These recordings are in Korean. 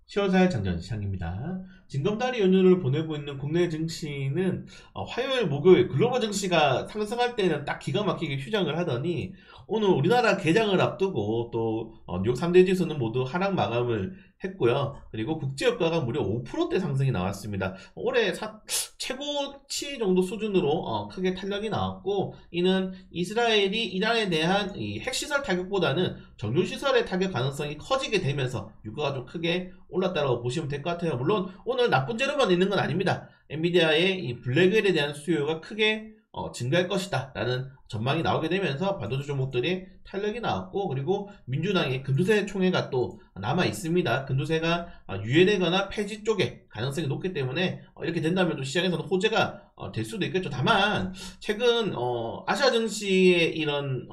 10월 4일 장전시장입니다. 징검다리 연휴를 보내고 있는 국내 증시는 화요일, 목요일 글로벌 증시가 상승할 때는 딱 기가 막히게 휴장을 하더니 오늘 우리나라 개장을 앞두고 또 뉴욕 3대 지수는 모두 하락 마감을 했고요. 그리고 국제유가가 무려 5%대 상승이 나왔습니다. 올해 최고치 정도 수준으로 크게 탄력이 나왔고, 이는 이스라엘이 이란에 대한 이 핵시설 타격보다는 정유시설의 타격 가능성이 커지게 되면서 유가가 좀 크게 올랐다고 보시면 될 것 같아요. 물론 오늘 나쁜 재료만 있는 건 아닙니다. 엔비디아의 이 블랙웰에 대한 수요가 크게 증가할 것이다 라는 전망이 나오게 되면서 반도체 종목들이 탄력이 나왔고, 그리고 민주당의 금두세 총회가 또 남아 있습니다. 금두세가 유예되거나 폐지 쪽에 가능성이 높기 때문에 이렇게 된다면 또 시장에서는 호재가 될 수도 있겠죠. 다만 최근 아시아 증시의 이런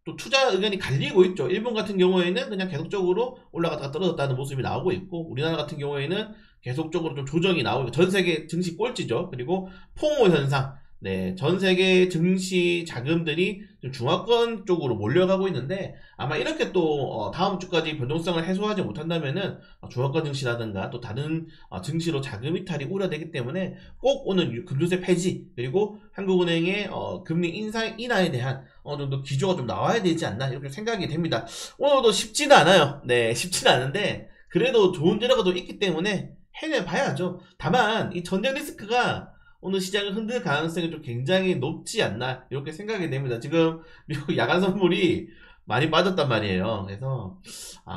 또 투자 의견이 갈리고 있죠. 일본 같은 경우에는 그냥 계속적으로 올라갔다가 떨어졌다는 모습이 나오고 있고, 우리나라 같은 경우에는 계속적으로 좀 조정이 나오고, 전 세계 증시 꼴찌죠. 그리고 포모 현상, 네, 전 세계 증시 자금들이 좀 중화권 쪽으로 몰려가고 있는데, 아마 이렇게 또 다음 주까지 변동성을 해소하지 못한다면은 중화권 증시라든가 또 다른 증시로 자금 이탈이 우려되기 때문에 꼭 오늘 금주세 폐지, 그리고 한국은행의 금리 인하에 대한 어느 정도 기조가 좀 나와야 되지 않나, 이렇게 생각이 됩니다. 오늘도 쉽지는 않아요. 네, 쉽지는 않은데 그래도 좋은 재료가 또 있기 때문에 해내봐야죠. 다만 이 전쟁 리스크가 오늘 시장을 흔들 가능성이 좀 굉장히 높지 않나, 이렇게 생각이 됩니다. 지금 미국 야간 선물이 많이 빠졌단 말이에요. 그래서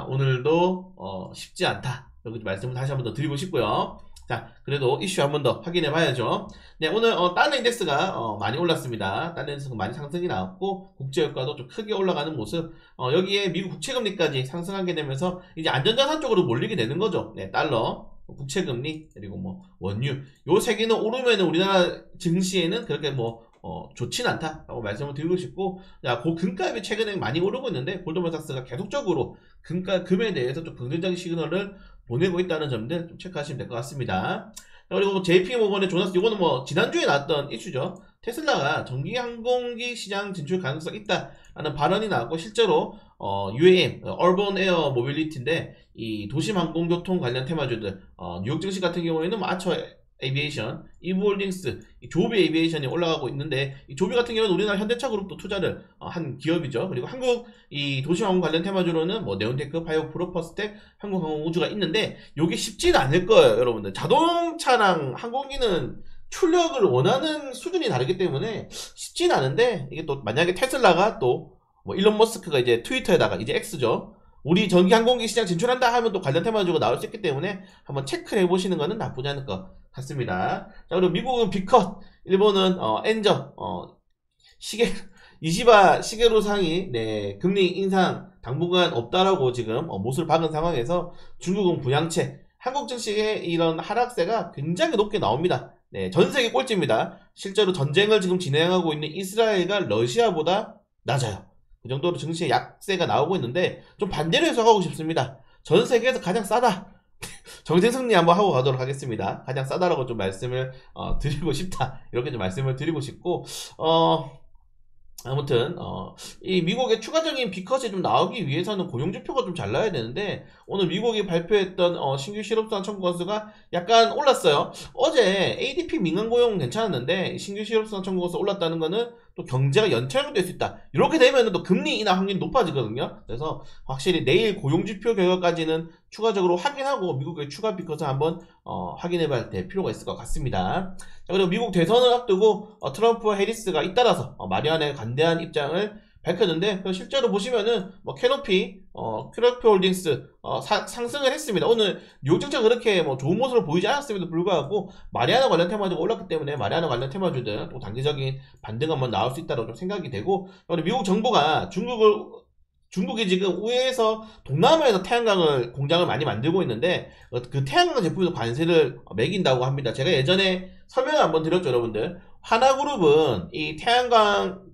오늘도 쉽지 않다, 여기 말씀을 다시 한 번 더 드리고 싶고요. 자, 그래도 이슈 한 번 더 확인해 봐야죠. 네, 오늘 달러 인덱스가 많이 올랐습니다. 달러 인덱스가 많이 상승이 나왔고, 국제유가도 좀 크게 올라가는 모습, 여기에 미국 국채금리까지 상승하게 되면서 이제 안전자산 쪽으로 몰리게 되는 거죠. 네, 달러, 국채금리, 그리고 뭐 원유, 요 세 개는 오르면 우리나라 증시에는 그렇게 좋진 않다라고 말씀을 드리고 싶고, 자, 금값이 최근에 많이 오르고 있는데 골드만삭스가 계속적으로 금에 대해서 좀 긍정적인 시그널을 보내고 있다는 점들 좀 체크하시면 될 것 같습니다. 자, 그리고 JP모건의 조나스, 이거는 지난주에 나왔던 이슈죠. 테슬라가 전기 항공기 시장 진출 가능성 있다라는 발언이 나왔고, 실제로 UAM, Urban Air Mobility인데, 이 도심 항공교통 관련 테마주들, 뉴욕 증시 같은 경우에는 아처 에비에이션, 이브홀딩스, 조비 에비에이션이 올라가고 있는데, 이 조비 같은 경우는 우리나라 현대차 그룹도 투자를 한 기업이죠. 그리고 한국 이 도시항공 관련 테마주로는 네온테크, 바이오프로, 퍼스텍, 한국항공우주가 있는데, 요게 쉽지는 않을 거예요, 여러분들. 자동차랑 항공기는 출력을 원하는 수준이 다르기 때문에 쉽지는 않은데, 이게 또 만약에 테슬라가 또 일론 머스크가 이제 트위터에다가, 이제 X죠, 우리 전기 항공기 시장 진출한다 하면 또 관련 테마주가 나올 수 있기 때문에 한번 체크를 해보시는 것은 나쁘지 않을 것 같습니다. 자, 그리고 미국은 비컷, 일본은 엔저, 이시바 시게루상이, 네, 금리 인상 당분간 없다라고 지금 못을 박은 상황에서, 중국은 부양책, 한국 증시의 이런 하락세가 굉장히 높게 나옵니다. 네, 전 세계 꼴찌입니다. 실제로 전쟁을 지금 진행하고 있는 이스라엘과 러시아보다 낮아요. 그 정도로 증시에 약세가 나오고 있는데, 좀 반대로 해석하고 싶습니다. 전 세계에서 가장 싸다. 정책 승리 한번 하고 가도록 하겠습니다. 가장 싸다라고 좀 말씀을 드리고 싶다, 이렇게 좀 말씀을 드리고 싶고, 아무튼 이 미국의 추가적인 비컷이 좀 나오기 위해서는 고용지표가 좀 잘 나야 되는데, 오늘 미국이 발표했던 신규 실업수당 청구 건수가 약간 올랐어요. 어제 ADP 민간 고용 괜찮았는데 신규 실업수당 청구 건수 올랐다는 거는 또 경제가 연착륙될 수 있다, 이렇게 되면 또 금리 인하 확률이 높아지거든요. 그래서 확실히 내일 고용지표 결과까지는 추가적으로 확인하고 미국의 추가 비컷을 한번 확인해 봐야 될 필요가 있을 것 같습니다. 자, 그리고 미국 대선을 앞두고 트럼프와 해리스가 잇따라서 마리안에 관대한 입장을 밝혔는데, 실제로 보시면은 캐노피, 크래프 홀딩스 상승을 했습니다. 오늘 뉴욕 증시가 그렇게 좋은 모습을 보이지 않았음에도 불구하고 마리아나 관련 테마주가 올랐기 때문에 마리아나 관련 테마주들 또 단기적인 반등 한번 나올 수 있다고 좀 생각이 되고, 그리고 미국 정부가 중국이 지금 우회해서 동남아에서 태양광을 공장을 많이 만들고 있는데, 그 태양광 제품에도 관세를 매긴다고 합니다. 제가 예전에 설명을 한번 드렸죠, 여러분들. 하나그룹은 이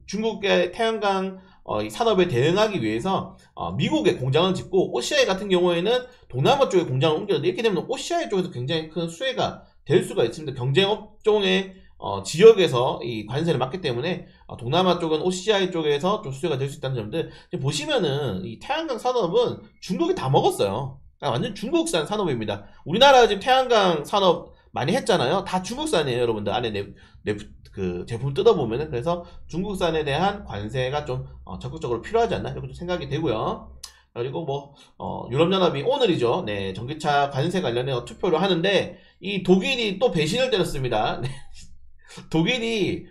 중국의 태양광 이 산업에 대응하기 위해서 미국에 공장을 짓고, OCI 같은 경우에는 동남아 쪽에 공장을 옮겼는데, 이렇게 되면 OCI 쪽에서 굉장히 큰 수혜가 될 수가 있습니다. 경쟁 업종의 지역에서 이 관세를 맞기 때문에 동남아 쪽은 OCI 쪽에서 좀 수혜가 될 수 있다는 점들, 지금 보시면은 이 태양광 산업은 중국이 다 먹었어요. 완전 중국산 산업입니다. 우리나라 지금 태양광 산업 많이 했잖아요. 다 중국산이에요, 여러분들. 안에 그 제품 뜯어보면은. 그래서 중국산에 대한 관세가 좀 적극적으로 필요하지 않나 이렇게 좀 생각이 되고요. 그리고 뭐 유럽연합이 오늘이죠. 네, 전기차 관세 관련해 투표를 하는데 이 독일이 또 배신을 때렸습니다. 네. 독일이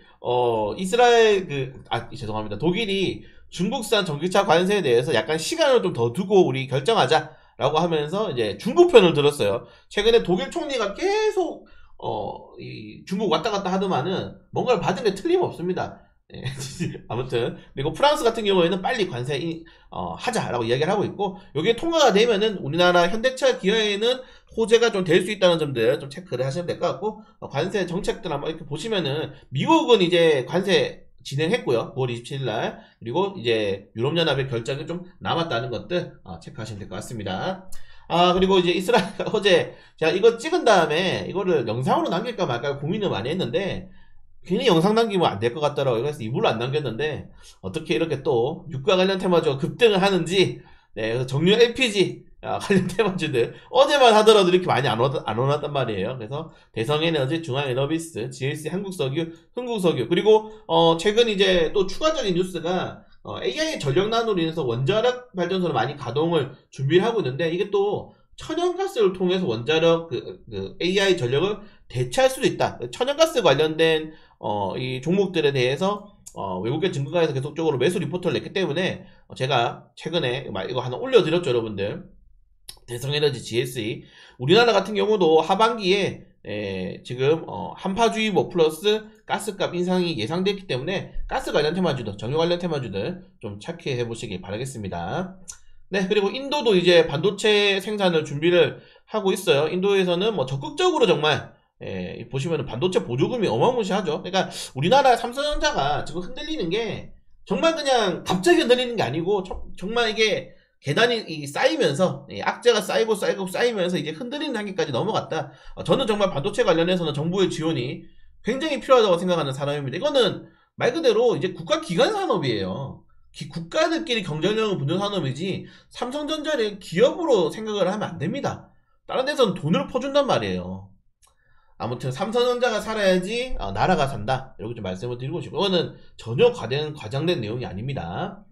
이스라엘 죄송합니다. 독일이 중국산 전기차 관세에 대해서 약간 시간을 좀 더 두고 우리 결정하자라고 하면서 이제 중국 편을 들었어요. 최근에 독일 총리가 계속 이 중국 왔다 갔다 하더만은 뭔가를 받은 게 틀림없습니다. 예, 아무튼 그리고 프랑스 같은 경우에는 빨리 관세 하자라고 이야기를 하고 있고, 이게 통과가 되면은 우리나라 현대차 기아에는 호재가 좀 될 수 있다는 점들 좀 체크를 하시면 될 것 같고, 관세 정책들 한번 이렇게 보시면은 미국은 이제 관세 진행했고요. 9월 27일 날. 그리고 이제 유럽연합의 결정이 좀 남았다는 것들 체크하시면 될 것 같습니다. 그리고 이제 이스라엘가 어제 제가 이거 찍은 다음에 이거를 영상으로 남길까 말까 고민을 많이 했는데 괜히 영상 남기면 안 될 것 같더라고요. 그래서 이불로 안 남겼는데 어떻게 이렇게 또 유가 관련 테마주가 급등을 하는지, 네, 그래서 정유 LPG 관련 테마주들 어제만 하더라도 이렇게 많이 안 올랐단 말이에요. 그래서 대성에너지, 중앙에너비스, GLC, 한국석유, 흥국석유, 그리고 최근 이제 또 추가적인 뉴스가 AI 전력 난으로 인해서 원자력 발전소를 많이 가동을 준비를 하고 있는데, 이게 또 천연가스를 통해서 원자력 AI 전력을 대체할 수도 있다. 천연가스 관련된 이 종목들에 대해서 외국계 증권가에서 계속적으로 매수 리포트를 냈기 때문에 제가 최근에 이거 하나 올려드렸죠, 여러분들. 대성에너지 GSE, 우리나라 같은 경우도 하반기에 지금 한파주의보 플러스 가스값 인상이 예상됐기 때문에 가스 관련 테마주들, 정유 관련 테마주들 좀 체크해 보시기 바라겠습니다. 네, 그리고 인도도 이제 반도체 생산을 준비를 하고 있어요. 인도에서는 뭐 적극적으로 정말 보시면 반도체 보조금이 어마무시하죠. 그러니까 우리나라 삼성전자가 지금 흔들리는 게 정말 그냥 갑자기 흔들리는 게 아니고 정말 이게 계단이 쌓이면서 악재가 쌓이면서 이제 흔들리는 단계까지 넘어갔다. 저는 정말 반도체 관련해서는 정부의 지원이 굉장히 필요하다고 생각하는 사람입니다. 이거는 말 그대로 이제 국가기관 산업이에요. 국가들끼리 경쟁력을 붙는 산업이지 삼성전자를 기업으로 생각을 하면 안 됩니다. 다른 데서는 돈을 퍼준단 말이에요. 아무튼 삼성전자가 살아야지 나라가 산다, 이렇게 좀 말씀을 드리고 싶고, 이거는 전혀 과장된 내용이 아닙니다.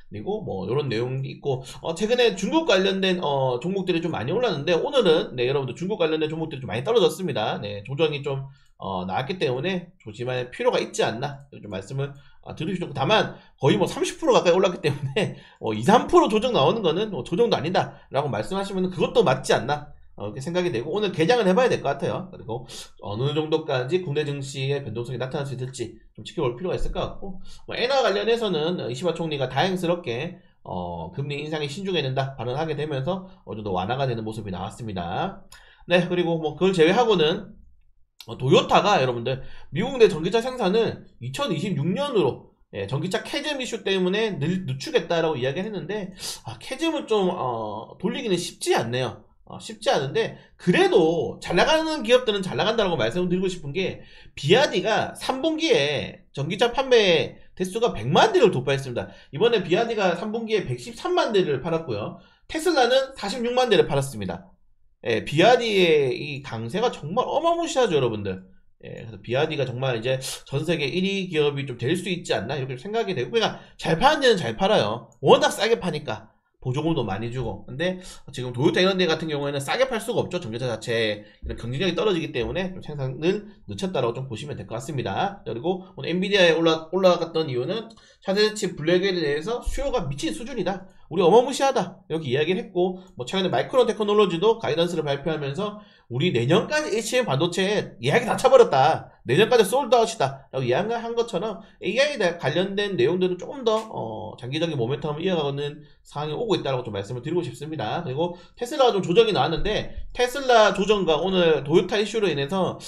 그리고 뭐 이런 내용이 있고, 최근에 중국 관련된 종목들이 좀 많이 올랐는데, 오늘은 네, 여러분들 중국 관련된 종목들이 좀 많이 떨어졌습니다. 네, 조정이 좀 나왔기 때문에 조심할 필요가 있지 않나, 좀 말씀을 드리고, 다만 거의 뭐 30% 가까이 올랐기 때문에 2, 3% 조정 나오는 거는 조정도 아니다 라고 말씀하시면 그것도 맞지 않나, 이렇게 생각이 되고, 오늘 개장을 해봐야 될 것 같아요. 그리고 어느 정도까지 국내 증시의 변동성이 나타날 수 있을지 좀 지켜볼 필요가 있을 것 같고, 엔화 관련해서는 이시바 총리가 다행스럽게 금리 인상에 신중해야 된다 발언하게 되면서 어느 정도 완화가 되는 모습이 나왔습니다. 네, 그리고 뭐 그걸 제외하고는 도요타가 여러분들 미국 내 전기차 생산을 2026년으로 전기차 캐즘 이슈 때문에 늦추겠다라고 이야기했는데, 캐즘을 좀 돌리기는 쉽지 않네요. 쉽지 않은데, 그래도 잘 나가는 기업들은 잘 나간다고 말씀을 드리고 싶은 게, 비아디가 3분기에 전기차 판매 대수가 100만 대를 돌파했습니다. 이번에 비아디가 3분기에 113만 대를 팔았고요. 테슬라는 46만 대를 팔았습니다. 비아디의 이 강세가 정말 어마무시하죠, 여러분들. 그래서 비아디가 정말 이제 전세계 1위 기업이 좀 될 수 있지 않나, 이렇게 생각이 되고, 그러니까 잘 파는 데는 잘 팔아요. 워낙 싸게 파니까. 보조금도 많이 주고. 근데 지금 도요타 이런 데 같은 경우에는 싸게 팔 수가 없죠. 전기차 자체의 이런 경쟁력이 떨어지기 때문에 좀 생산을 늦췄다라고 좀 보시면 될 것 같습니다. 그리고 오늘 엔비디아에 올라갔던 이유는 차세대 블랙에 대해서 수요가 미친 수준이다, 우리 어마무시하다, 이렇게 이야기를 했고, 뭐 최근에 마이크론 테크놀로지도 가이던스를 발표하면서 우리 내년까지 HBM 반도체에 예약이 다 차버렸다, 내년까지 솔드아웃이다 라고 이야기한 것처럼 AI에 관련된 내용들은 조금 더 장기적인 모멘텀을 이어가는 상황이 오고 있다고 좀 말씀을 드리고 싶습니다. 그리고 테슬라가 좀 조정이 나왔는데, 테슬라 조정과 오늘 도요타 이슈로 인해서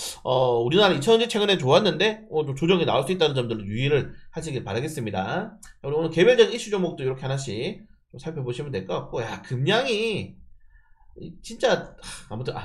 우리나라 2차전지 최근에 좋았는데 좀 조정이 나올 수 있다는 점들을 유의를 하시길 바라겠습니다. 그리고 오늘 개별적인 이슈 종목도 이렇게 하나씩 좀 살펴보시면 될 것 같고, 금량이 진짜 아무튼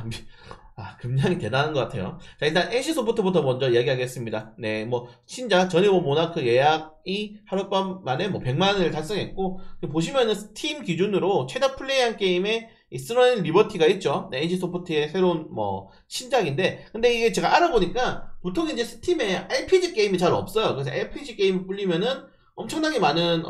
금량이 대단한 것 같아요. 자, 일단 NC소프트부터 먼저 이야기하겠습니다. 네, 뭐 신작 전해본 모나크 예약이 하룻밤 만에 뭐 100만을 달성했고, 보시면은 스팀 기준으로 최다 플레이한 게임의 스런 리버티가 있죠. 네, NC소프트의 새로운 뭐 신작인데, 근데 이게 제가 알아보니까 보통 이제 스팀에 RPG 게임이 잘 없어요. 그래서 RPG 게임 불리면은 엄청나게 많은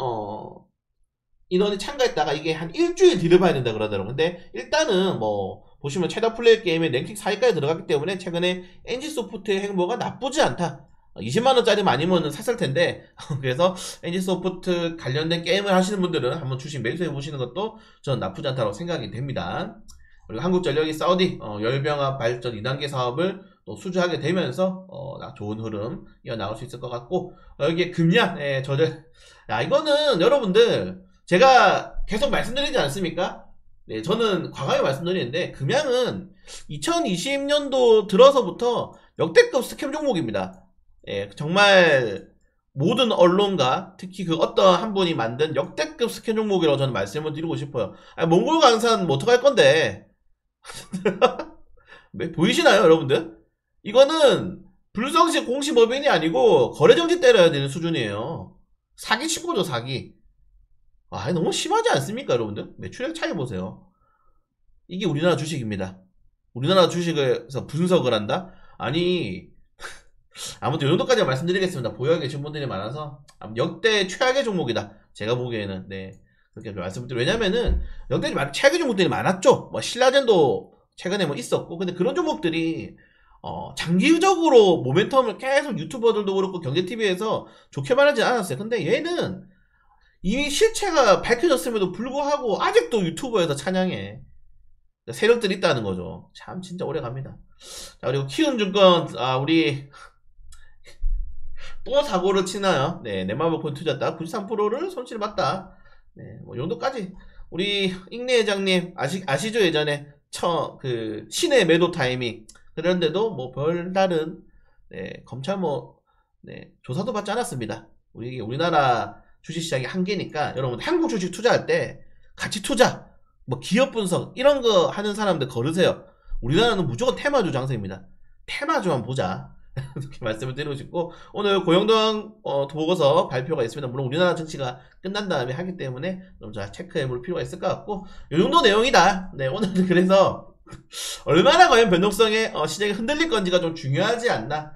인원이 참가했다가 이게 한 일주일 뒤를 봐야 된다 그러더라고요. 근데 일단은 뭐 보시면 최다 플레이 게임에 랭킹 4위까지 들어갔기 때문에 최근에 NC소프트의 행보가 나쁘지 않다. 20만원짜리만 아니면 샀을 텐데 그래서 NC소프트 관련된 게임을 하시는 분들은 한번 주식 매수해 보시는 것도 저는 나쁘지 않다고 생각이 됩니다. 그리고 한국전력이 사우디 열병합 발전 2단계 사업을 또 수주하게 되면서 좋은 흐름 이어나갈 수 있을 것 같고, 여기에 금량 저절, 야 이거는 여러분들 제가 계속 말씀드리지 않습니까? 네, 저는 과감히 말씀드리는데 금양은 2020년도 들어서부터 역대급 스캠 종목입니다. 예, 정말 모든 언론과 특히 그 어떤 한 분이 만든 역대급 스캔 종목이라고 저는 말씀을 드리고 싶어요. 아니, 몽골 강산 뭐 어떡할 건데. 보이시나요, 여러분들? 이거는 불성실 공시법인이 아니고 거래정지 때려야 되는 수준이에요. 사기 친거죠, 사기. 아, 너무 심하지 않습니까, 여러분들? 매출액 차이 보세요. 이게 우리나라 주식입니다. 우리나라 주식에서 분석을 한다? 아니, 아무튼 이 정도까지 말씀드리겠습니다. 보유하고 계신 분들이 많아서 역대 최악의 종목이다. 제가 보기에는. 네, 그렇게 말씀드려요. 왜냐면은 역대 최악의 종목들이 많았죠. 뭐 신라젠도 최근에 뭐 있었고, 근데 그런 종목들이 장기적으로 모멘텀을 계속 유튜버들도 그렇고 경제TV에서 좋게 말하지 않았어요. 근데 얘는 이미 실체가 밝혀졌음에도 불구하고 아직도 유튜버에서 찬양해. 세력들이 있다는 거죠. 참 진짜 오래 갑니다. 자, 그리고 키움증권, 우리 또 사고를 치나요? 네, 네마블콘 투자다 93%를 손실봤다. 네, 뭐, 이 정도까지. 우리 익내 회장님, 아시죠? 예전에, 신의 매도 타이밍. 그런데도, 뭐, 별다른, 네, 검찰 네, 조사도 받지 않았습니다. 우리나라 주식시장이 한계니까, 여러분, 한국 주식 투자할 때, 가치 투자, 뭐, 기업 분석, 이런 거 하는 사람들 거르세요. 우리나라는 무조건 테마주 장세입니다. 테마주만 보자. 이렇게 말씀을 드리고 싶고, 오늘 고용동 보고서 발표가 있습니다. 물론 우리나라 증시가 끝난 다음에 하기 때문에 좀 잘 체크해 볼 필요가 있을 것 같고, 이 정도 내용이다. 네, 오늘은 그래서 얼마나 과연 변동성에 시장이 흔들릴 건지가 좀 중요하지 않나,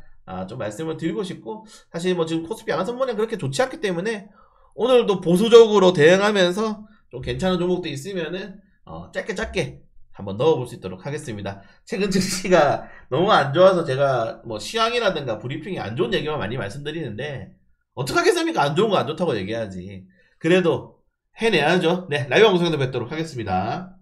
좀 말씀을 드리고 싶고, 사실 뭐 지금 코스피 양선물이 그렇게 좋지 않기 때문에 오늘도 보수적으로 대응하면서 좀 괜찮은 종목도 있으면은 짧게 한번 넣어볼 수 있도록 하겠습니다. 최근 증시가 너무 안 좋아서 제가 뭐 시황이라든가 브리핑이 안 좋은 얘기만 많이 말씀드리는데, 어떡하겠습니까? 안 좋은 거 안 좋다고 얘기해야지. 그래도 해내야죠. 네, 라이브 방송에서 뵙도록 하겠습니다.